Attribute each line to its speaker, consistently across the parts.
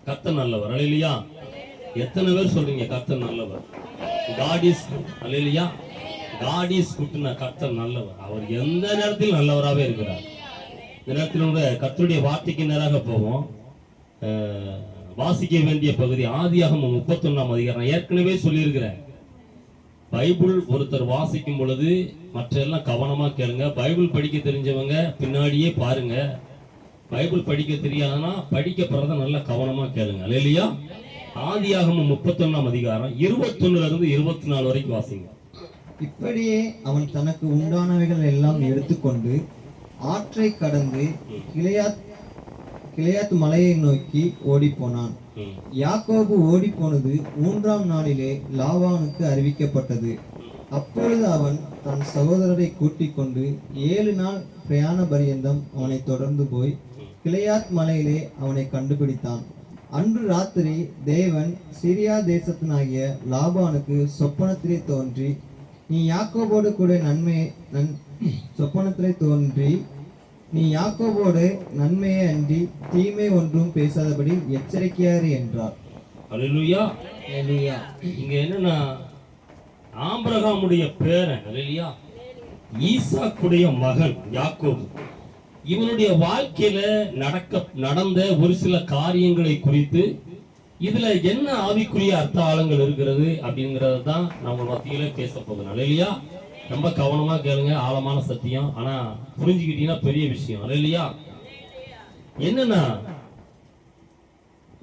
Speaker 1: கர்த்தர் நல்லவர். அல்லேலூயா. எத்தனை பேர் சொல்றீங்க கர்த்தர் நல்லவர்? God is, hallelujah, God is குட்னா, கர்த்தர் நல்லவர். அவர் எந்த நேரத்திலும் நல்லவராகவே இருக்கிறார். இந்த நேரத்தில் கர்த்தருடைய வார்த்தைக்கு நேராக போவோம். வாசிக்க வேண்டிய பகுதி ஆதியாகமம் 31ஆம் அதிகாரம். ஏற்கனவே சொல்லியிருக்கிறேன், பைபிள் ஒருத்தர் வாசிக்கும் பொழுது மற்ற எல்லாம் கவனமா கேளுங்க. பைபிள் படிக்க தெரிஞ்சவங்க பின்னாடியே பாருங்க. பைபிள் படிக்க தெரியாதுன்னா படிக்க போறத நல்லா கவனமா கேளுங்க. அல்லேலூயா. ஆதியாகமம் 31ஆம் அதிகாரம் 21ல இருந்து 24 வரைக்கும் வாசிங்க.
Speaker 2: இப்படியே அவன் தனக்கு உண்டானவைகள் எல்லாம் எடுத்துக்கொண்டு ஆற்றை கடந்து கிளையாத் மலையை நோக்கி ஓடிப்போனான். யாக்கோபு ஓடிப்போனது 3ஆம் நாளிலே லாபானுக்கு அறிவிக்கப்பட்டது. அப்பொழுது அவன் தன் சகோதரரை கூட்டிக் கொண்டு 7 நாள் பிரயாண பரியந்தம் அவனை தொடர்ந்து போய் கிளையாத் மலையிலே அவனை கண்டுபிடித்தான். அன்று ராத்திரி தேவன் சிரியா தேசத்தினாகிய லாபானுக்கு சொப்பனத்திலே தோன்றி, நீ யாக்கோபோடு கூட சொப்பனத்திலே தோன்றி நீ யாக்கோபோடு நன்மையே அன்றி தீமை ஒன்றும் பேசாதபடி எச்சரிக்கையாரு என்றார்.
Speaker 1: அல்லேலூயா.
Speaker 2: அல்லேலூயா.
Speaker 1: இங்க என்னன்னா, ஆபிரகாமுடைய பேரன், அல்லேலூயா, ஈசாக்குடைய மகன் யாக்கோபு, இவனுடைய வாழ்க்கையில நடந்த ஒரு சில காரியங்களை குறித்து இதுல என்ன ஆவிக்குரிய அர்த்த ஆழங்கள் இருக்கிறது அப்படிங்கறது தான் நம்ம மத்தியில பேச போகிறோம். அல்லேலூயா. ரொம்ப கவனமா கேளுங்க. ஆழமான சத்தியம், ஆனா புரிஞ்சுக்கிட்டீங்கன்னா பெரிய விஷயம். அல்லேலூயா. என்னன்னா,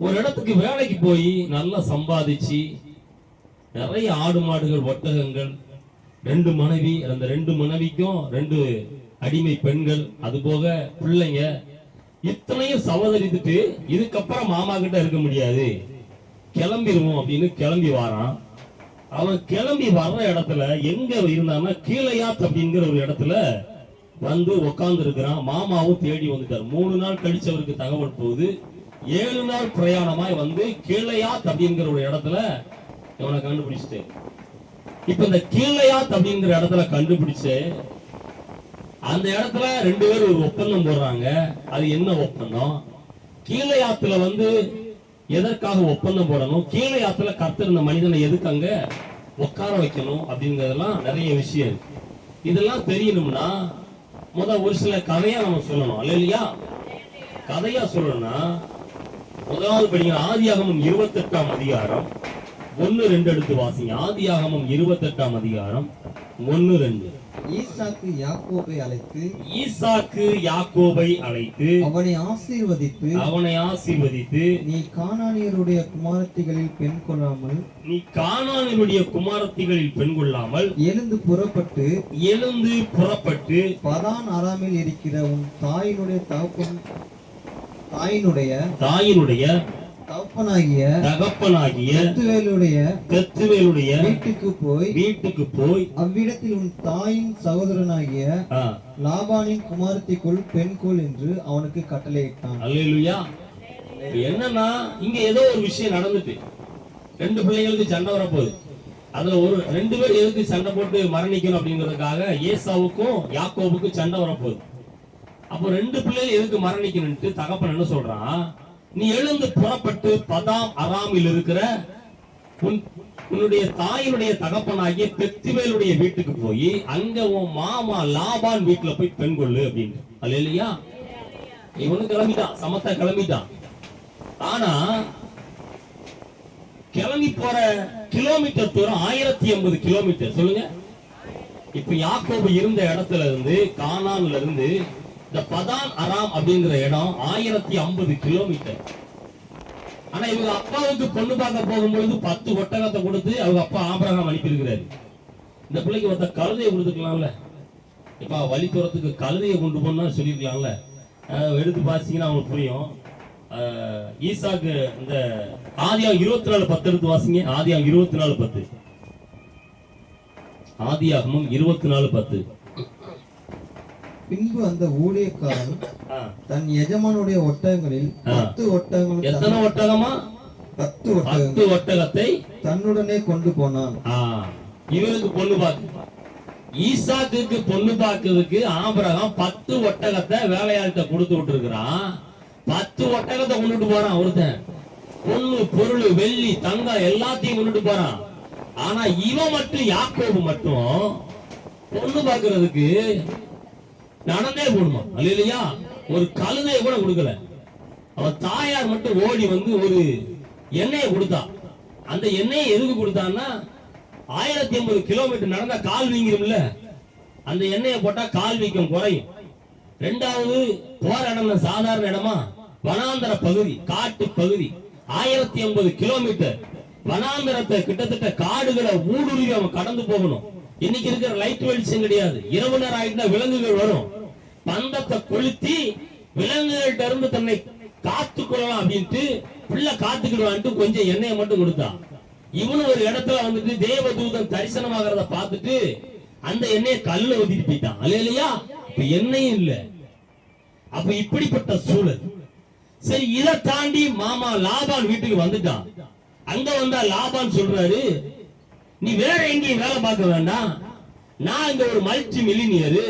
Speaker 1: ஒரு இடத்துக்கு வேலைக்கு போய் நல்லா சம்பாதிச்சு நிறைய ஆடு மாடுகள் ஒட்டகங்கள், 2 மனைவி, அந்த 2 மனைவிக்கும் 2 அடிமை பெண்கள், அது போக பிள்ளைங்க, இத்தனையும் சவதரித்துட்டு இதுக்கப்புறம் மாமா கிட்ட இருக்க முடியாது, கிளம்பிடுவோம் அப்படின்னு கிளம்பி வாரான். அவன் கிளம்பி வர்ற இடத்துல எங்க இருந்தான்னா கீழையாத் அப்படிங்கிற ஒரு இடத்துல வந்து உட்கார்ந்து இருக்கிறான். மாமாவும் தேடி வந்துட்டார். 3 நாள் கழிச்சு அவருக்கு தகவல் போகுது. 7 நாள் பிரயாணமாய் வந்து கீழையாத் அப்படிங்கிற ஒரு இடத்துல இவனை கண்டுபிடிச்சிட்டு, இப்ப இந்த கீழையாத் அப்படிங்கிற இடத்துல கண்டுபிடிச்சு அந்த இடத்துல 2 பேரும் ஒரு ஒப்பந்தம் போடுறாங்க. அது என்ன ஒப்பந்தம்? கீழையாத்துல வந்து எதற்காக ஒப்பந்தம் போடணும், கீழையாத்துல கர்த்தர் இந்த மனிதனை எதுக்கு அங்க உட்கார வைக்கணும் அப்படிங்கறதெல்லாம் நிறைய விஷயம் இருக்கு. இதெல்லாம் தெரியணும்னா ஒரு சில கதையா நம்ம சொல்லணும். அல்லேலூயா. கதையா சொல்லணும்னா முதலாவது படிக்கிற ஆதியாகமம் 28ஆம் அதிகாரம் 1-2 எடுத்து வாசிங்க. ஆதியாகமம் 28ஆம் அதிகாரம் 1-2.
Speaker 2: ஈசாக்கு
Speaker 1: யாக்கோபை அழைத்து
Speaker 2: அவனை ஆசீர்வதித்து
Speaker 1: நீ
Speaker 2: கானானியருடைய குமாரத்திகளில் பெண் கொள்ளாமல் எழுந்து புறப்பட்டு பதான் அராமில் இருக்கிற உன் தாயினுடைய தகப்பனாகிய பெத்துவேலுடைய வீட்டுக்கு போய் அவ்விடத்தில் உன் தாயின் சகோதரனாகிய லாபானின் குமாரத்திக்குள் பெண் கொள் என்று அவனுக்கு கட்டளையிட்டான்.
Speaker 1: அல்லேலூயா. என்னன்னா, இங்க ஏதோ ஒரு விஷயம் நடந்துட்டு 2 பிள்ளைங்களுக்கு சண்டை வரப்போகுது. அதுல 2 பேர் எதுக்கு சண்டை போட்டு மரணிக்கணும் அப்படிங்கிறதுக்காக ஏசாவுக்கும் யாக்கோபுக்கும் சண்டை வரப்போகுது. அப்போ 2 பிள்ளைகள் எதுக்கு மரணிக்கணும்ட்டு தகப்பன் என்ன சொல்றான், நீ எழுந்து புறப்பட்டு பதாம் அராமில் இருக்கிற உன்னுடைய தாயினுடைய தகப்பனாகிய பெத்துவேலுடைய வீட்டுக்கு போய் அங்க உன் மாமா லாபான் வீட்டுல போய் பெண் கொள்ளு அப்படின்னு. அல்லேலூயா. இவனு கிளம்பிட்டான், சமத்தா கிளம்பிட்டான். ஆனா கிளம்பி போற கிலோமீட்டர் தூரம் 1080 கிலோமீட்டர். சொல்லுங்க. இப்ப யாக்கோபு இருந்த இடத்துல இருந்து, கானான்ல இருந்து இந்த பதான் அராம் அப்படிங்கிற இடம் 1050 கிலோமீட்டர். ஆனா இவங்க அப்பாவுக்கு பொண்ணு பார்க்க போகும்பொழுது 10 ஒட்டகத்தை கொடுத்து அவங்க அப்பா ஆபிரகாம் அனுப்பியிருக்கிறாரு. இந்த பிள்ளைக்கு ஒருத்த கழுதையை கொடுத்துக்கலாம்ல, இப்ப வழித்துறத்துக்கு கழுதையை கொண்டு போனா சொல்லிருக்கலாம்ல. எடுத்து பாத்தீங்கன்னா அவங்களுக்கு புரியும். ஈசாக்கு இந்த ஆதியாகம் 24:10 எடுத்து வாசிங்க. ஆதியாகம் 24:10. ஆதியாகமும் 24:10.
Speaker 2: பின்பு அந்த ஊழியக்காரன் தன் எஜமானுடைய ஒட்டகங்களில் 10 ஒட்டகங்கள்,
Speaker 1: எத்தனை ஒட்டகமா? 10 ஒட்டகத்தை
Speaker 2: தன்னுடனே கொண்டு போனான்.
Speaker 1: இவருக்கு பொண்ணு பார்க்க, ஈசாக்குக்கு பொண்ணு பார்க்கிறதுக்கு ஆபிரகாம் 10 ஒட்டகத்தை வேலையாள்கிட்ட கொடுத்து விட்டு இருக்கிறான். 10 ஒட்டகத்தை கொண்டுட்டு போறான் ஒருத்தன். பொண்ணு பொருள் வெள்ளி தங்கம் எல்லாத்தையும் கொண்டுட்டு போறான். ஆனா இவன் மட்டும், யாக்கோபு மட்டும் பொண்ணு பாக்குறதுக்கு நடந்தே போடுமா இல்லையா? ஒரு கழுதையை கூட கொடுக்கல. அவன் தாயார் மட்டும் ஓடி வந்து ஒரு எண்ணெயை கொடுத்தா. அந்த எண்ணெயை எதுக்கு கொடுத்தான்னா 1050 கிலோமீட்டர் நடந்தா கால் வீங்கிரும்ல, அந்த எண்ணெயை போட்டா கால் வீக்கம் குறையும். ரெண்டாவது, போற இடம் சாதாரண இடமா, வனாந்தர பகுதி, காட்டு பகுதி. 1050 கிலோமீட்டர் வனாந்தரத்தை, கிட்டத்தட்ட காடுகளை ஊடுருவி அவன் கடந்து போகணும். இன்னைக்கு இருக்கிற லைட் வெளிச்சம் கிடையாது. இரவு நேரம் ஆயிட்டா விலங்குகள் வரும். பந்தத்தை கொளுத்தி விலங்குகள்கிட்ட இருந்து தன்னை காத்துக்கொள்ளலாம் அப்படின்ட்டு பிள்ளை காத்துக்கிடுவான்ட்டு கொஞ்சம் எண்ணெயை மட்டும் கொடுத்தான். இவனு ஒரு இடத்துல வந்துட்டு தேவதூதன் தரிசனமாகறத பார்த்துட்டு அந்த எண்ணெயை கல்லுல ஊத்திட்டு போயிட்டான். இல்லையா? இப்ப எண்ணெயும் இல்ல. அப்ப இப்படிப்பட்ட சூழல். சரி, இதை தாண்டி மாமா லாபான் வீட்டுக்கு வந்துட்டான். அங்க வந்தா லாபான் சொல்றாரு, நீ வேற எங்கேயும் வேலை பார்க்க வேண்டாம், நான் இங்க ஒரு மல்டி மில்லினியர்,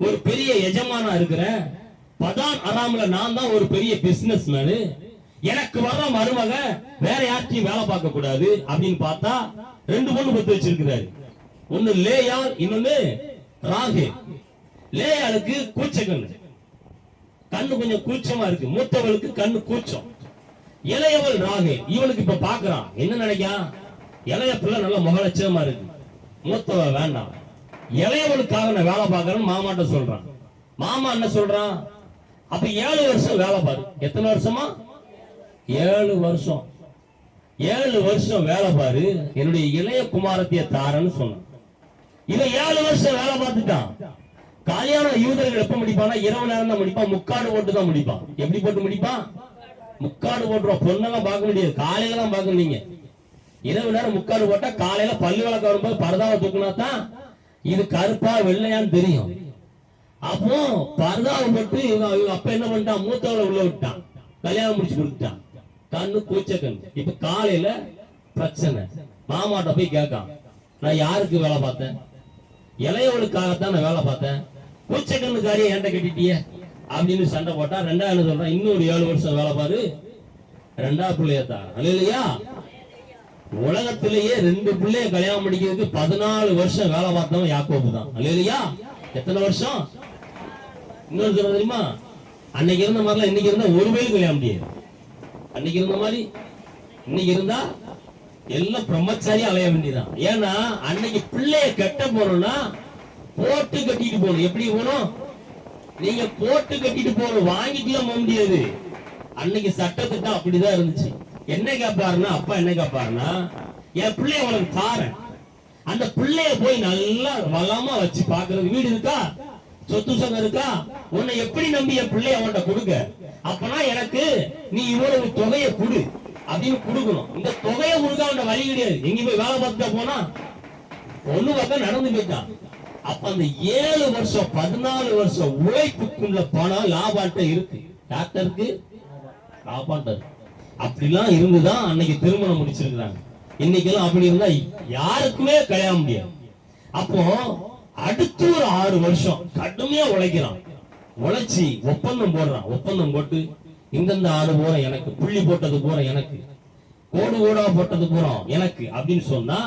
Speaker 1: ஒரு பெரிய எஜமானா இருக்கிறேன். பதான் அராம்ல நான் தான் ஒரு பெரிய பிசினஸ் மேனு. எனக்கு வர்ற மருமக வேற யார்ட்டையும் வேலை பார்க்க கூடாது அப்படின்னு பார்த்தா 2 பொண்ணு பத்து வச்சிருக்கிறாரு. ஒன்னு லேயாள், இன்னொன்னு ராகேல். லேயாளுக்கு கூச்சக்கண்ணு, கண்ணு கொஞ்சம் கூச்சமா இருக்கு. மூத்தவளுக்கு கண்ணு கூச்சம். இளையவள் ராகேல். இவனுக்கு இப்ப பாக்குறான், என்ன நினைக்கான், இளைய பிள்ளை நல்ல முகலட்சணமா இருக்கு, மூத்தவ வேண்டாம், இளையவளுக்காக நான் வேலை பார்க்கறேன்னு மாமாட்ட சொல்றான். மாமா என்ன சொல்றான், அப்ப 7 வருஷம் வேலை பாரு. எத்தனை வருஷமா? 7 வருஷம். 7 வருஷம் வேலை பாரு, என்னுடைய இளைய குமாரத்திய தாரன்னு சொன்னான். இவன் 7 வருஷம் வேலை பார்த்துட்டான். கல்யாணம் யூதர்கள் எப்ப முடிப்பானா, இரவு நேரம் தான் முடிப்பான், முக்காடு போட்டு தான் முடிப்பான். எப்படி போட்டு முடிப்பான்? முக்காடு போட்டுருவோம். பொண்ணெல்லாம் பார்க்க முடியாது, காலையில தான் பார்க்கணும். நீங்க இரவு நேரம் முக்காடு போட்டா காலையில பல்லு விளக்க வரும்போது பரதாவை தூக்குனா தான் இது கருப்பா வெள்ளையான்னு தெரியும். அப்போ பரதாவை போட்டு இவங்க அப்ப என்ன பண்ணிட்டான், மூத்தவளை உள்ள விட்டான், கல்யாணம் முடிச்சு கொடுத்துட்டான். கண்ணு கூச்ச கண்ணு. இப்ப காலையில பிரச்சனை. மாமாட்ட போய் கேட்கான், நான் யாருக்கு வேலை பார்த்தேன்? இளையவளுக்காகத்தான் நான் வேலை பார்த்தேன். கூச்சக்கண்ணுக்காரியை என்கிட்ட கட்டிட்டிய அப்படின்னு சண்டை போட்டா. 2வது சொல்றான், இன்னொரு 7 வருஷம் வேலை பாரு, 2வது பிள்ளையத்தான். இல்லையா? உலகத்திலேயே 2 பிள்ளைய கல்யாணம் பண்ணிக்கிறதுக்கு 14 வருஷம் வேலை பார்த்தவன் யாக்கோபு தான். இல்லையா? எத்தனை வருஷம்? இன்னொரு சொல்ல தெரியுமா, அன்னைக்கு இருந்த மாதிரிலாம் இன்னைக்கு இருந்தா ஒரு வயது கல்யாணம் முடியாது. அன்னைக்கு இருந்த மாதிரி இன்னைக்கு இருந்தா எல்லாம் பிரம்மச்சாரி அலைய வேண்டியதான். ஏன்னா அன்னைக்கு பிள்ளைய கட்ட போறோம்னா போட்டு கட்டிட்டு போகணும். எப்படி போகணும்? நீங்க போட்டு கட்டிட்டு போகணும், வாங்கிக்கலாம் போக முடியாது. அன்னைக்கு சட்டத்திட்டம் அப்படிதான் இருந்துச்சு. என்ன கேட்பாருன்னா, அப்பா என்ன கேட்பாருன்னா, என் பிள்ளைய உனக்கு தாரேன், அந்த பிள்ளைய போய் நல்லா வளமா வச்சு பாக்குறது, வீடு இருக்கா, சொத்து சொந்தம் இருக்கா, உன்னை எப்படி நம்பி என் பிள்ளைய அவன்கிட்ட கொடுக்க, அப்பனா எனக்கு நீ இவ்வளவு தொகையை கொடு அப்படின்னு கொடுக்கணும். இந்த தொகையை கொடுக்க அவன் வழி கிடையாது. எங்க போய் வேலை பார்த்துட்டா போனா ஒண்ணு பக்கம் நடந்து போயிட்டான். அப்ப அந்த 7 வருஷம் 14 வருஷம் உழைப்புக்குள்ள பணம் லாபாட்ட இருக்கு. டாக்டருக்கு லாபாட்ட இருக்கு. அப்படிலாம் இருந்துதான் அன்னைக்கு திருமணம் முடிச்சிருக்கிறாங்க. இன்னைக்கு எல்லாம் அப்படி இருந்தா யாருக்குமே கல்யாணம் முடியாது. அப்போ அடுத்து ஒரு 6 வருஷம் கடுமையா உழைக்கிறான். உழைச்சி ஒப்பந்தம் போடுறான். ஒப்பந்தம் போட்டு இந்தந்த ஆடு போற எனக்கு, புள்ளி போட்டது போற எனக்கு, கோடு கோடா போட்டது போறோம் எனக்கு அப்படின்னு சொன்னா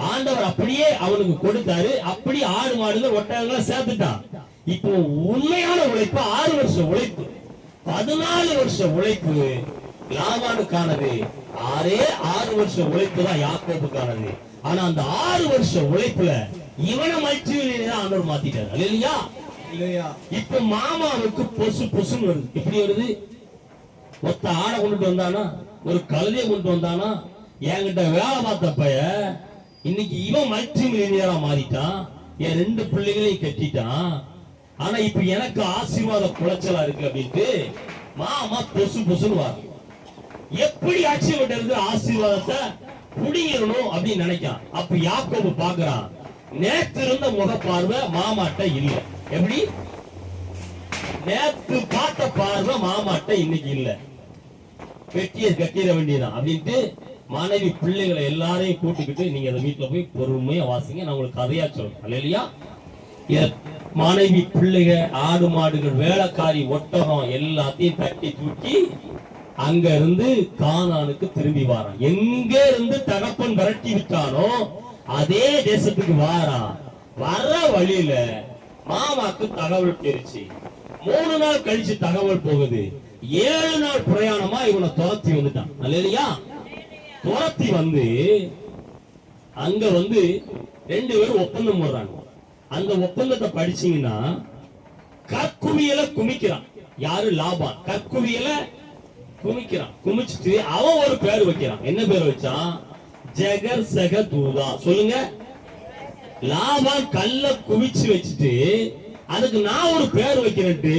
Speaker 1: ஆண்டவர் அப்படியே அவனுக்கு கொடுத்தாரு. அப்படி ஆடு மாடுகள் ஒட்டகங்களை சேர்த்துட்டான். இப்போ உண்மையான உழைப்பு 6 வருஷம் உழைப்பு, 14 வருஷம் உழைப்பு லாபானுக்கானது. 6 வருஷம் உழைப்பு தான் யாக்கோபுக்கானது. ஆனா அந்த 6 வருஷம் உழைப்புல இவனை மல்டிமில்லியனரா ஆண்டவர் மாத்திட்டாரு. இல்லையா? இப்ப மாமாவுக்கு பொசு பொசுன்னு வருது. எப்படி வருது? ஒத்த ஆடை கொண்டுட்டு வந்தானா, ஒரு கழுதையை கொண்டு வந்தானா, என்கிட்ட வேலை பார்த்த பைய இன்னைக்கு இவன் மல்டிமில்லியனரா மாறிட்டான், என் 2 பிள்ளைகளையும் கட்டிட்டான். ஆனா இப்ப எனக்கு ஆசீர்வாத குலைச்சலா இருக்கு அப்படின்ட்டு மாமா பொசு பொசுன்னு வர. எப்படி ஆட்சியப்பட்ட இருந்து ஆசீர்வாதத்தை புடிங்கணும் அப்படின்னு நினைக்கான். அப்ப யாக்கோபு பாக்குறான், நேற்று இருந்த முக பார்வை மாமாட்ட இல்ல. எப்படி? நேற்று பார்த்த பார்வை மாமாட்ட இன்னைக்கு இல்ல. வெட்டிய கட்டிட வேண்டியதான் அப்படின்ட்டு மனைவி பிள்ளைகளை எல்லாரையும் கூட்டிக்கிட்டு, நீங்க அந்த வீட்டுல போய் பொறுமையா வாசிங்க, நான் உங்களுக்கு கதையா சொல்றேன். இல்லையா? மனைவி பிள்ளைக ஆடு மாடுகள் வேலைக்காரி ஒட்டகம் எல்லாத்தையும் தட்டி தூக்கி அங்க இருந்து கானானுக்கு திரும்பி வாரான். எங்க இருந்து தகப்பன் விரட்டி விட்டானோ அதே தேசத்துக்கு வாரான். வர வழியில மாமாக்கு தகவல் தெரிச்சு. 3 நாள் கழிச்சு தகவல் போகுது. 7 நாள் பிரயாணமா இவனை துரத்தி வந்துட்டான். இல்லையா? துரத்தி வந்து அங்க வந்து 2 பேரும் ஒப்பந்தம் போடுறாங்க. அந்த ஒப்பந்தத்தை படிச்சீங்கன்னா கற்குவியல குமிக்கிறான். யாரு? லாபான். கற்குவியல குமிக்கிறான். குமிச்சிட்டு அவன் ஒரு பேர் வைக்கிறான். என்ன பேர் வச்சான்? ஜெகர் செக தூதா. சொல்லுங்க. லாபான் கல்ல குவிச்சு வச்சுட்டு அதுக்கு நான் ஒரு பேர் வைக்கிறேன்ட்டு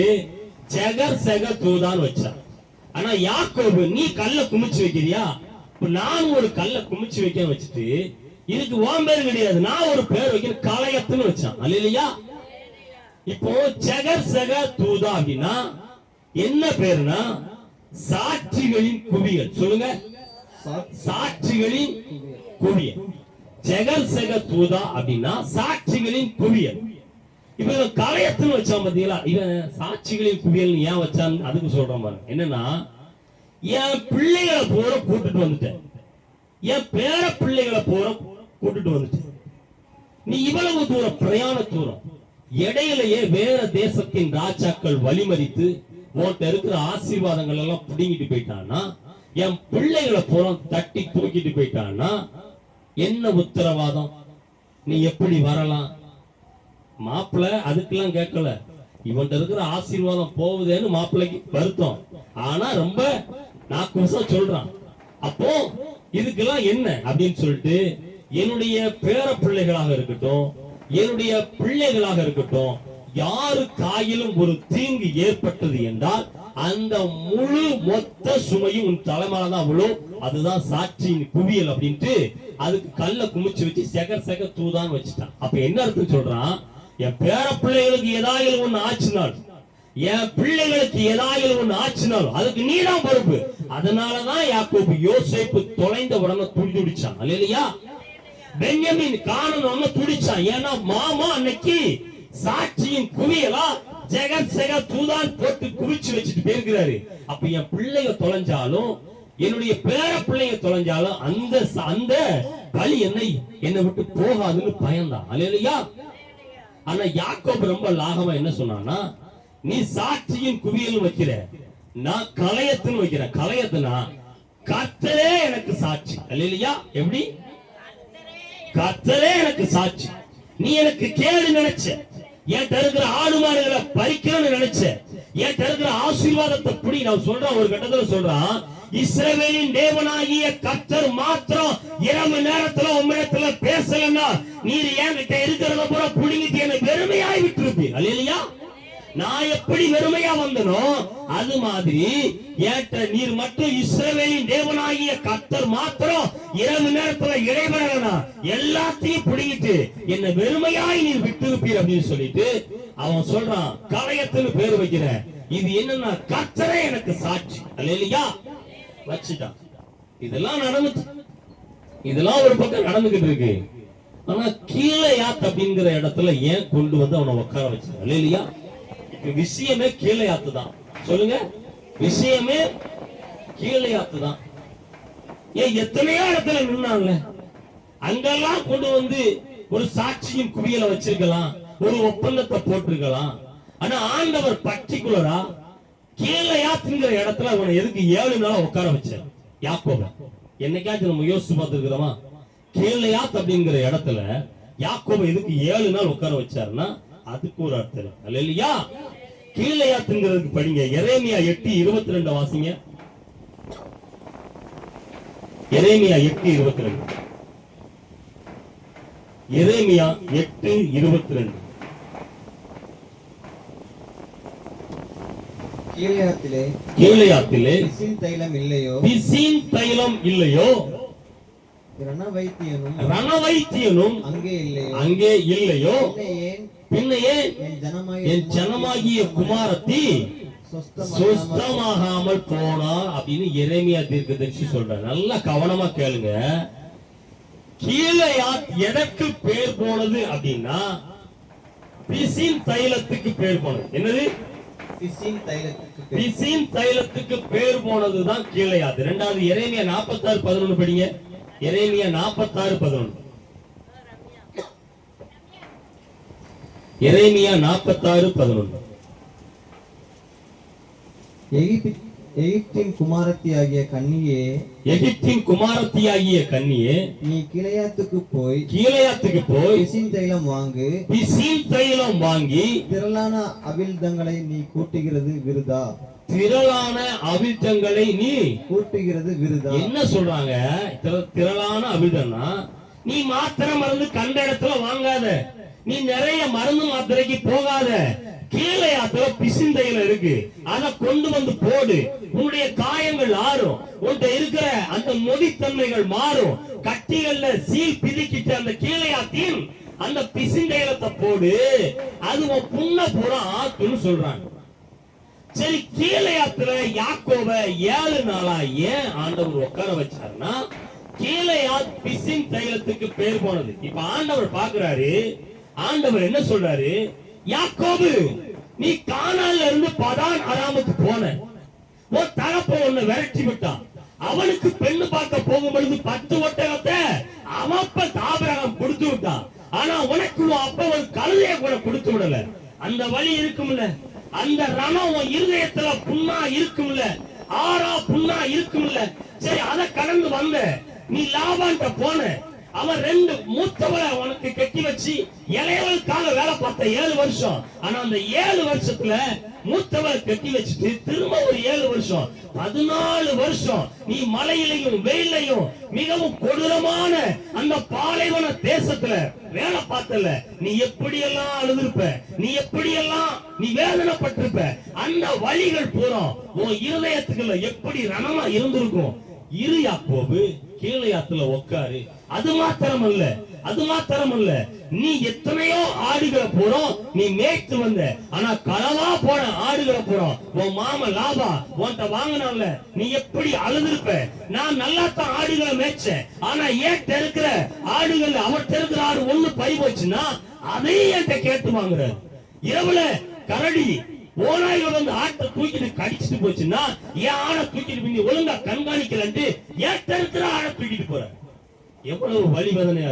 Speaker 1: ஜெகர் செக தூதான்னு வச்சான். ஆனா யாக்கோபு, நீ கல்ல குமிச்சு வைக்கிறியா, நான் ஒரு கல்ல குமிச்சு வைக்க வச்சுட்டு இதுக்கு உன் பேர் கிடையாது, நான் ஒரு பேர் வைக்கிறேன், கலையத்துன்னு வச்சான். இல்லையா? இப்போ ஜெகர் செக தூதா அப்படின்னா என்ன பேருனா சாட்சிகளின் குவியல். சொல்லுங்க. சாட்சிகளின் குவியல். ஜெகர் செக தூதா அப்படின்னா சாட்சிகளின் குவியல். இப்ப இவன் கலையத்துன்னு வச்சான். பாத்தீங்களா? இவன் சாட்சிகளின் குவியல் ஏன் வச்சான் அதுக்கு சொல்றேன் பாருங்க. என்னன்னா, என் பிள்ளைகளை போற கூட்டிட்டு வந்துட்டேன், என் பேர பிள்ளைகளை போற கூட்டிட்டு வந்துட்டேன், நீ இவ்வளவு தூரம் பிரயாண தூரம் இடையிலேயே வேற தேசத்தின் ராஜாக்கள் வழிமறித்து உன்கிட்ட இருக்கிற ஆசீர்வாதங்கள் எல்லாம் பிடிங்கிட்டு போயிட்டான்னா, என் பிள்ளைகளை பூரா தட்டி தூக்கிட்டு போயிட்டான்னா என்ன உத்தரவாதம்? நீ எப்படி வரலாம்? மாப்பிள்ள அதுக்கெல்லாம் கேட்கல. இவன்கிட்ட இருக்கிற ஆசீர்வாதம் போகுதேன்னு மாப்பிள்ளைக்கு வருத்தம். ஆனா ரொம்ப நாக்குசம் சொல்றான். அப்போ இதுக்கெல்லாம் என்ன அப்படின்னு சொல்லிட்டு என்னுடைய பேர பிள்ளைகளாக இருக்கட்டும், என்னுடைய பிள்ளைகளாக இருக்கட்டும், யாரு காயிலும் ஒரு தீங்கு ஏற்பட்டது என்றால் அந்த முழு மொத்த சுமையும் உன் தலைமையில தான் விழும். அதுதான் சாட்சியின் குவியல் அப்படின்ட்டு அதுக்கு கல்ல குமிச்சு வச்சு செகர் செக தூதான் வச்சுட்டான். அப்ப என்ன அர்த்தம் சொல்றான்? என் பேர பிள்ளைகளுக்கு ஏதாவது ஒண்ணு ஆச்சுனால், என் பிள்ளைகளுக்கு ஏதாவது ஒண்ணு ஆச்சுனாலும் அதுக்கு நீதான் பொறுப்பு. அதனாலதான் யாக்கோபு யோசேப்பு தொலைந்த உடனே துடிச்சான். இல்லையா? பென்யமின் காணணும்னு துடிச்சான். ஏன்னா மாமா அன்னைக்கு சாட்சியின் குவியலா ஜெகர் செக தூதான் போட்டு குவிச்சு வச்சுட்டு போயிருக்கிறாரு. அப்ப என் பிள்ளைங்க தொலைஞ்சாலும் என்னுடைய பேர பிள்ளைங்க தொலைஞ்சாலும் அந்த பலி என்னை விட்டு போகாதுன்னு பயந்தான். இல்லையா? ஆனா யாக்கோபு ரொம்ப லாகமா என்ன சொன்னான்னா, நீ சாட்சியின் குவியல் வைக்கிற, நான் கலையத்துன்னு வைக்கிறேன். கலையத்துனா கர்த்தரே எனக்கு சாட்சி. இல்லையா? எப்படி? கர்த்தரே எனக்கு சாட்சி. நீ எனக்கு கேடு நினைச்ச, என் இருக்கிற ஆடு மாடுகளை பறிக்கணும்னு நினைச்ச, என் இருக்கிற ஆசீர்வாதத்தை புடி. நான் சொல்றேன், ஒரு கட்டத்துல சொல்றான், இஸ்ரவேலின் தேவனாகிய கர்த்தர் மாத்திரம் இரவு நேரத்துல உம்மிடத்துல பேசலன்னா நீர் என்கிட்ட இருக்கிறத பூரா புடிங்கிட்டு என்னை வெறுமையாய் விட்டுருப்பீர். இல்லையா? நான் எப்படி வெறுமையா வந்தனோ அது மாதிரி ஏற்ற நீர் மட்டும் இஸ்ரவேலின் தேவனாகிய கர்த்தர் மாத்திரம் இரவு நேரத்துல இடைபெறலனா எல்லாத்தையும் புடிங்கிட்டு என்னை வெறுமையாய் நீர் விட்டுருப்பீர் அப்படின்னு சொல்லிட்டு அவன் சொல்றான், கலையத்துன்னு பேர் வைக்கிற. இது என்னன்னா கர்த்தரே எனக்கு சாட்சி. இல்லையா? வச்சுட்டான். இதெல்லாம் நடந்துச்சு. இதெல்லாம் ஒரு பக்கம் நடந்துகிட்டு இருக்கு. ஆனா கீழையாத் அப்படிங்கிற இடத்துல ஏன் கொண்டு வந்து அவனை உட்கார வச்சாங்க? இல்லையா? விஷயமே கீழையாத்து தான். சொல்லுங்க. விஷயமே கீழையாத்து தான். ஏன் எத்தனையோ இடத்துல நின்னாங்க, அங்கெல்லாம் கொண்டு வந்து ஒரு சாட்சியின் குவியலை வச்சிருக்கலாம், ஒரு ஒப்பந்தத்தை போட்டிருக்கலாம். ஆனா ஆண்டவர் பர்டிகுலரா கீழையாத்துங்கிற இடத்துல அவனை எதுக்கு 7 நாளா உட்கார வச்சார்? யாக்கோபு என்னைக்காச்சும் நம்ம யோசிச்சு பார்த்துருக்கிறோமா? கீழையாத் அப்படிங்கிற இடத்துல யாக்கோபு எதுக்கு 7 நாள் உட்கார வச்சாருன்னா அதுக்கு ஒரு அர்த்தம். இல்லையா? கீழையாத்துங்கிறதுக்கு படிங்க. எரேமியா 8:22 வாசிங்க. எரேமியா 8:22. எரேமியா 8:22. கீழையாத்திலே பிசின் தைலம் இல்லையோ, ரணவைத்தியனும் அங்கே இல்லையோ, பின்ன ஏன் என் ஜனமாகிய குமாரத்தி சுஸ்தமாகாமல் போனார் அப்படின்னு எரேமியா தீர்க்கதரிசி சொல்றார். நல்லா கவனமா கேளுங்க. கீழையாத் எதற்கு பேர் போனது அப்படின்னா பிசின் தைலத்துக்கு பேர் போனது. என்னது?
Speaker 2: பிசின் தைலத்துக்கு பேர்.
Speaker 1: பிசின் தைலத்துக்கு பேர் போனதுதான் கீழையாத். இரண்டாவது எரேமியா 46:11 படிங்க. எரேமியா 46:11. எரேமியா 46:11.
Speaker 2: எகிப்தின் குமாரத்தியாகிய கன்னியே,
Speaker 1: எகிப்தின் குமாரத்தியாகிய கன்னியே,
Speaker 2: நீ கீலேயாத்துக்கு போய் பிசின் தைலம் வாங்கு.
Speaker 1: பிசின் தைலம் வாங்கி
Speaker 2: திரளான அவிழ்தங்களை நீ கூட்டுகிறது விருதா.
Speaker 1: திரளான அவிழ்தங்களை நீ
Speaker 2: கூட்டுகிறது விருதா.
Speaker 1: என்ன சொல்றாங்க? திரளான அவிழ்தம்னா நீ மாத்திரை மருந்து கண்ட இடத்துல வாங்காத, நீ நிறைய மருந்து மாத்திரைக்கு போகாத. கீழையாத்துல பிசின் தைலம் இருக்கு, அதை கொண்டு வந்து போடு. உன்னுடைய காயங்கள் ஆறும், உன்கிட்ட இருக்கிற அந்த நொடித்தன்மைகள் மாறும். கட்டிகள்ல சீல் பிதிக்கிட்டு அந்த கீழையாத்தின் அந்த பிசின் தைலத்தை போடு, அது உன் புண்ண பூரா ஆத்துன்னு சொல்றாங்க. சரி, கீழையாத்துல யாக்கோப 7 நாளா ஏன் ஆண்டவர் உட்கார வச்சாருன்னா, கீழையாத் பிசின் தைலத்துக்கு பேர் போனது. இப்ப ஆண்டவர் பாக்குறாரு, ஆண்டவர் என்ன சொல்றாரு? யாக்கோபு, நீ கானான்ல இருந்து பதான் அராமுக்கு போன, உன் தகப்பன் உன்னை விரட்டி விட்டான். அவனுக்கு பெண்ணு பார்க்க போகும் பொழுது 10 ஒட்டகத்தை அவன் அப்ப ஆபிரகாம் கொடுத்து விட்டான். ஆனா உனக்கு உன் அப்ப ஒரு கழுதையை கூட கொடுத்து விடல. அந்த வழி இருக்கும்ல, அந்த ரணம் உன் இருதயத்துல புண்ணா இருக்கும்ல, ஆறா புண்ணா இருக்கும்ல. சரி, அதை கடந்து வந்த நீ லாபான்ட்ட போன, அவன் 2 மூத்தவளை உனக்கு கட்டி வச்சு இளையவளுக்காக வேலை பார்த்த 7 வருஷம். ஆனா அந்த 7 வருஷத்துல மூத்தவளை கட்டி வச்சுட்டு திரும்ப ஒரு 7 வருஷம், 14 வருஷம் நீ மலையிலையும் வெயிலையும் மிகவும் கொடூரமான அந்த பாலைவன தேசத்துல வேலை பார்த்தல. நீ எப்படியெல்லாம் அழுதுருப்ப, நீ எப்படியெல்லாம் நீ வேதனைப்பட்டிருப்ப. அந்த வழிகள் பூரா உன் இருதயத்துக்குள்ள எப்படி ரணமா இருந்திருக்கும். இரு யாக்கோபு, கீழையாத்துல உட்காரு. அது மாத்திரமல்ல, நீ எத்தனையோ ஆடுகளை போறோம் நீ மேய்த்து வந்த. ஆனா களவா போன ஆடுகளை போறோம் உன் மாம லாபா உன்கிட்ட வாங்கினான்ல, நீ எப்படி அழுதுருப்ப. நான் நல்லா தான் ஆடுகளை மேய்ச்சேன், ஆனா ஏன் இருக்கிற ஆடுகள் அவர்கிட்ட இருக்கிற ஆடு ஒண்ணு பறி போச்சுன்னா அதையும் என்கிட்ட கேட்டு வாங்குறாரு. இரவுல கரடி ஓநாய்கள் வந்து ஆட்டை தூக்கிட்டு கடிச்சிட்டு போச்சுன்னா ஏன் ஆடை தூக்கிட்டு பின்னி ஒழுங்கா கண்காணிக்கலன்ட்டு ஏன் இருக்கிற ஆடை தூக்கிட்டு போற. எவ்வளவு வலிவேதனையா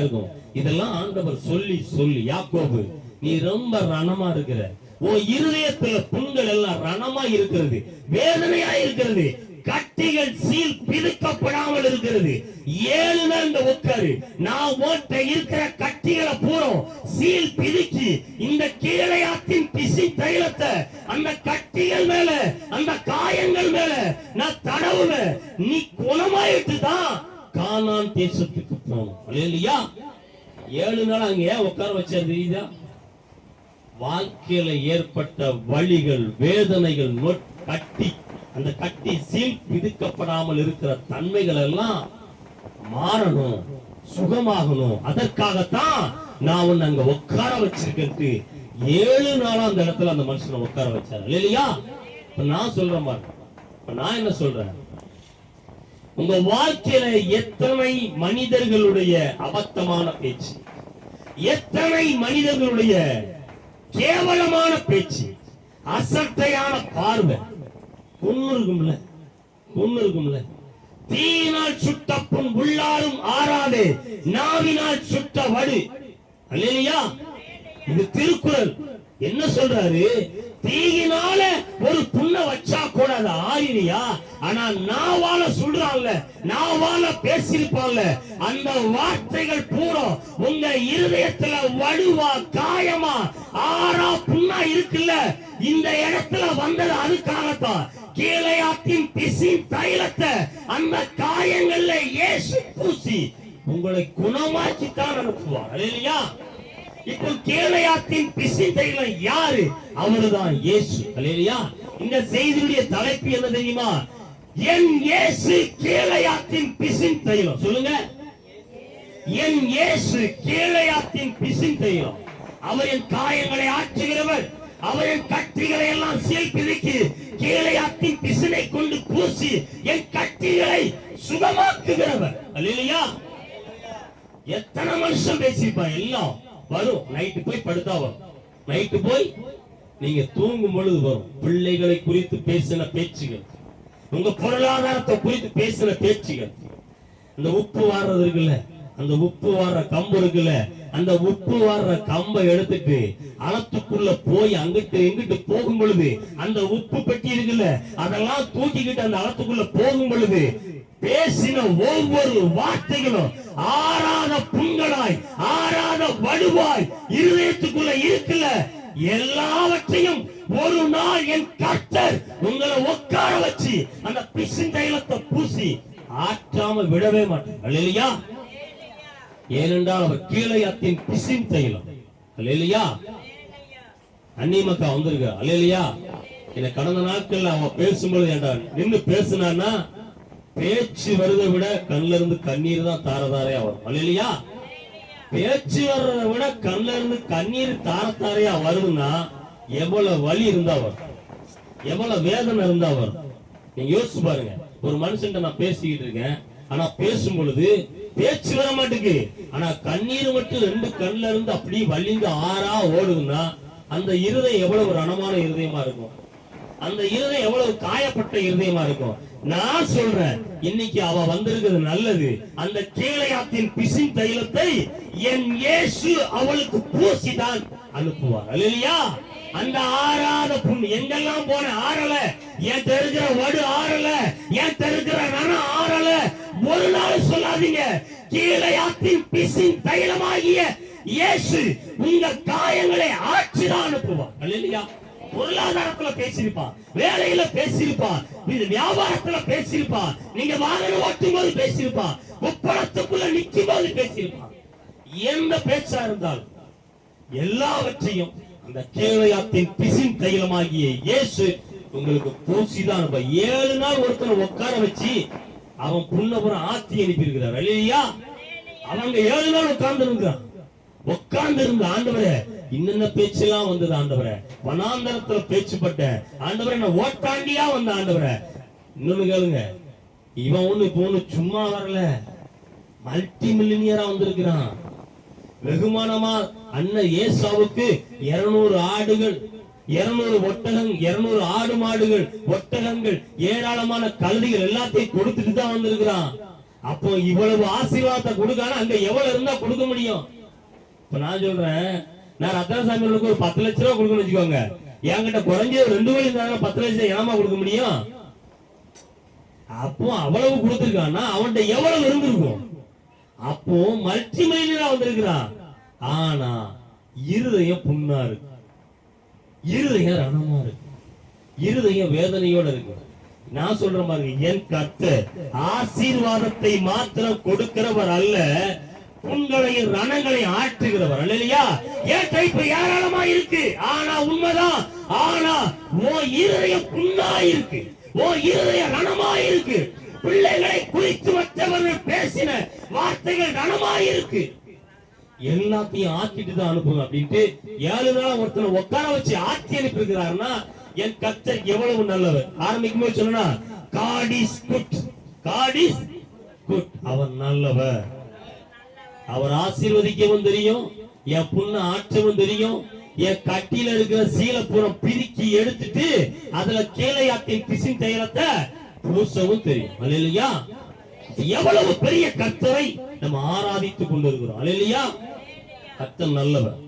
Speaker 1: இருக்கும். இதெல்லாம் ஆண்டவர் சொல்லி சொல்லி, யாக்கோபு நீ ரொம்ப ரணமா இருக்கிற, உன் இருதயத்துல புண்கள் எல்லாம் ரணமா இருக்கிறது, வேதனையா இருக்கிறது, கட்டிகள் சீல் பிதுக்கப்படாமல் இருக்கிறது. 7 நாள் இந்த உட்காரு, நான் ஓட்ட இருக்கிற கட்டிகளை பூரம் சீல் பிதுக்கி இந்த கீழையாத்தின் பிசின் தைலத்தை அந்த கட்டிகள் மேல அந்த காயங்கள் மேல நான் தடவுவேன். நீ குணமாயிட்டு தான் கானான் தேசத்துக்கு போகணும். இல்லையா? 7 நாள் அங்க ஏன் உட்கார வச்சாரு தெரியுதா? வாழ்க்கையில ஏற்பட்ட வழிகள், வேதனைகள், கட்டி அந்த கட்டி சீல் பிதுக்கப்படாமல் இருக்கிற தன்மைகள் எல்லாம் மாறணும், சுகமாகணும். அதற்காகத்தான் நான் உன்னை அங்க உட்கார வச்சிருக்கேன். 7 நாளா அந்த இடத்துல அந்த மனுஷனை உட்கார வச்சாரு. இல்லையா? நான் சொல்றேன் பாருங்க, நான் என்ன சொல்றேன், உங்க வாழ்க்கையில எத்தனை மனிதர்களுடைய அபத்தமான பேச்சு, எத்தனை மனிதர்களுடைய கேவலமான பேச்சு, அசட்டையான பார்வை, பொண்ணு இருக்கும்ல. தீயினால் சுட்ட புண் உள்ளாரும் ஆறாது, நாவினால் சுட்ட வடு. அல்லேலூயா. இது திருக்குறள். என்ன சொல்றாரு? தீயினால ஒரு புண்ண வச்சா கூட அது ஆறினியா, ஆனா நாவால சொல்றான்ல, நாவால பேசிருப்பான்ல, அந்த வார்த்தைகள் பூரா உங்க இருதயத்துல வடுவா காயமா ஆறா புண்ணா இருக்குல்ல. இந்த இடத்துல வந்தது அதுக்காகத்தான். கீழையாத்தின் பிசின் தைலத்தை அந்த காயங்கள்ல இயேசு பூசி உங்களை குணமாக்கித்தான் அனுப்புவார். அல்லேலூயா. இப்போ கீழையாத்தின் பிசின் தைலம் யாரு? அவருதான் இயேசு. அல்லேலூயா. இந்த செய்தியுடைய தலைப்பு என்ன தெரியுமா? என் இயேசு கீழையாத்தின் பிசின் தைலம். சொல்லுங்க, என் இயேசு கீழையாத்தின் பிசின் தைலம். அவர் என் காயங்களை ஆற்றுகிறவர், அவர் என் கட்டிகளை எல்லாம் சீல் பிதுக்கி கீழையாத்தின் பிசினை கொண்டு பூசி என் கட்டிகளை சுகமாக்குகிறவர். அல்லேலூயா. எத்தனை மனுஷன் பேசிப்பான், எல்லாம் வரும். நைட்டு போய் படுத்தா வரும், நைட்டு போய் நீங்க தூங்கும் பொழுது வரும். பிள்ளைகளை குறித்து பேசின பேச்சுகள், உங்க பொருளாதாரத்தை குறித்து பேசின பேச்சுகள், இந்த உப்பு வாடுறது இருக்குல்ல, அந்த உப்பு வாடுற கம்பு இருக்குல்ல, அந்த உப்பு வாடுற கம்பை எடுத்துட்டு அளத்துக்குள்ள போய் அங்கிட்டு எங்கிட்டு போகும் பொழுது அந்த உப்பு பெட்டி இருக்குல்ல, அதெல்லாம் தூக்கிக்கிட்டு அந்த அளத்துக்குள்ள போகும் பொழுது பேசின ஒவ்வொரு வார்த்தைகளும் ஆறாத புண்களாய், ஆறாத வடுவாய் இருதயத்துக்குள்ள இருக்குல்ல, எல்லாவற்றையும் ஒரு நாள் என் கர்த்தர் உங்களை உட்கார வச்சு அந்த பிசிந்தைலத்தை பூசி ஆற்றாமல் விடவே மாட்டார். அல்லேலூயா. ஏனென்றால் அவர் கீழையாத்தின் பிசின் தைலம். அல்லேலூயா. அன்னிமக்கா வந்திருக்க. அல்லேலூயா. என்ன கடந்த நாட்கள்ல அவன் பேசும்போது ஏண்டா நின்று பேசினான்னா பேச்சு வருதை விட கண்ணுல இருந்து கண்ணீர் தான் தாரதாரையா வரும். அல்லேலூயா. பேச்சு வர்றதை விட கண்ணுல இருந்து கண்ணீர் தாரதாரையா வருதுன்னா எவ்வளவு வலி இருந்தா வரும், எவ்வளவு வேதனை இருந்தா வரும். நீங்க யோசிச்சு பாருங்க. ஒரு மனுஷன் நான் பேசிக்கிட்டு இருக்கேன், ஆனா பேசும் பொழுது பேச்சு வர மாட்டேங்குது, ஆனா கண்ணீர் மட்டும் ரெண்டு கண்ணுல இருந்து அப்படியே வலிந்து ஆறா ஓடுதுன்னா அந்த இருதயம் எவ்வளவு ரணமான இருதயமா இருக்கும், அந்த இருதயம் எவ்வளவு காயப்பட்ட இருதயமா இருக்கும். நான் சொல்றேன், இன்னைக்கு அவ வந்திருக்கிறது நல்லது. அந்த கீழையாத்தின் பிசின் தைலத்தை என் இயேசு அவளுக்கு பூசிதான் அனுப்புவார். அல்லேலூயா. அந்த ஆறாத புண்ணு எங்கெல்லாம் போன ஆறல, ஏன் தெரிகிற வடு ஆறல, ஏன் தெரிகிற ரணம் ஆறல. ஒரு நாள் சொல்லாதீங்க, கீழையாத்தின் பிசின் தைலமாகிய இயேசு உங்க காயங்களை ஆட்சிதான் அனுப்புவார். அல்லேலூயா. பொருளாதாரத்துல பேசியிருப்பான், வேலையில பேசியிருப்பான், வியாபாரத்துல பேசியிருப்பான், நீங்க வாகனம் ஓட்டும் போது பேசியிருப்பான், ஒப்பளத்துக்குள்ள நிக்கும் போது பேசியிருப்பான். எந்த பேச்சா இருந்தாலும் எல்லாவற்றையும் அந்த கீழையாத்தின் பிசின் தைலமாகிய இயேசு உங்களுக்கு பூசிதான். 7 நாள் ஒருத்தனை உட்கார வச்சு அவன் புண்ணபுரம் ஆத்தி அனுப்பி இருக்கிறார். அல்லேலூயா. அவங்க 7 நாள் உட்கார்ந்து இருக்கிறான். உட்கார்ந்து இருந்த ஆண்டவரே, இன்னென்ன பேச்செல்லாம் வந்தது ஆண்டவரே, வனாந்தரத்துல பேச்சுப்பட்ட ஆண்டவரே, நான் ஓட்டாண்டியா வந்த ஆண்டவரே. இன்னொன்னு கேளுங்க, இவன் ஒண்ணு இப்போ ஒண்ணு சும்மா வரல, மல்டி மில்லினியரா வந்திருக்கிறான். வெகுமானமா அண்ணன் ஏசாவுக்கு 200 ஆடுகள், 200 ஒட்டகங்கள், 200 ஆடு மாடுகள், ஒட்டகங்கள், ஏராளமான கழுதைகள் எல்லாத்தையும் கொடுத்துட்டு தான் வந்திருக்கிறான். அப்போ இவ்வளவு ஆசீர்வாதத்தை கொடுக்கான அங்க எவ்வளவு இருந்தா கொடுக்க முடியும்? இப்ப நான் சொல்றேன், நான் ரத்னசாமிகளுக்கு ஒரு 10 லட்சம் ரூபாய் கொடுக்கணும்னு வச்சுக்கோங்க, என்கிட்ட குறைஞ்ச 2 கோடி இருந்தாங்க, 10 லட்சம் ஏமா கொடுக்க முடியும்? அப்போ அவ்வளவு கொடுத்திருக்கான்னா அவன்கிட்ட எவ்வளவு இருந்திருக்கும்? அப்போ மல்டி மில்லியனரா வந்திருக்கிறான். ஆனா இருதயம் புண்ணா இருக்கு, இருதயம் ரணமா இருக்கு, இருதயம் வேதனையோட இருக்கு. நான் சொல்ற மாதிரி என் கர்த்தர் ஆசீர்வாதத்தை மாத்திரம் கொடுக்கிறவர் அல்ல, புண்களையும் ரணங்களையும் ஆற்றுகிறவர். அல்லேலூயா. என் கைப்பு ஏராளமா இருக்கு, ஆனா உண்மைதான், ஆனா உன் இருதயம் புண்ணா இருக்கு, உன் இருதயம் ரணமா இருக்கு. பிள்ளைகளை குறித்து மற்றவர்கள் பேசின வார்த்தைகள் ரணமா இருக்கு. எல்லாத்தையும் ஆக்கிட்டு தான் அனுப்புங்க அப்படின்ட்டு 7 நாள் ஒருத்தனை உட்கார வச்சு ஆட்சி அனுப்பி இருக்கிறாருன்னா என் கர்த்தர் எவ்வளவு நல்லவர். ஆரம்பிக்கும் போது சொன்னா God is good, God is good. அவர் நல்லவர். அவர் ஆசீர்வதிக்கவும் தெரியும், என் புண்ண ஆற்றவும் தெரியும், என் கட்டில இருக்கிற சீலப்புறம் பிரிக்கி எடுத்துட்டு அதுல கீழையாத்தின் பிசின் தைலத்தை பூசவும் தெரியும். அல்லேலூயா. எவ்வளவு பெரிய கர்த்தரை நம்ம ஆராதித்துக் கொண்டிருக்கிறோம். அல்லேலூயா. கர்த்தர் நல்லவர்.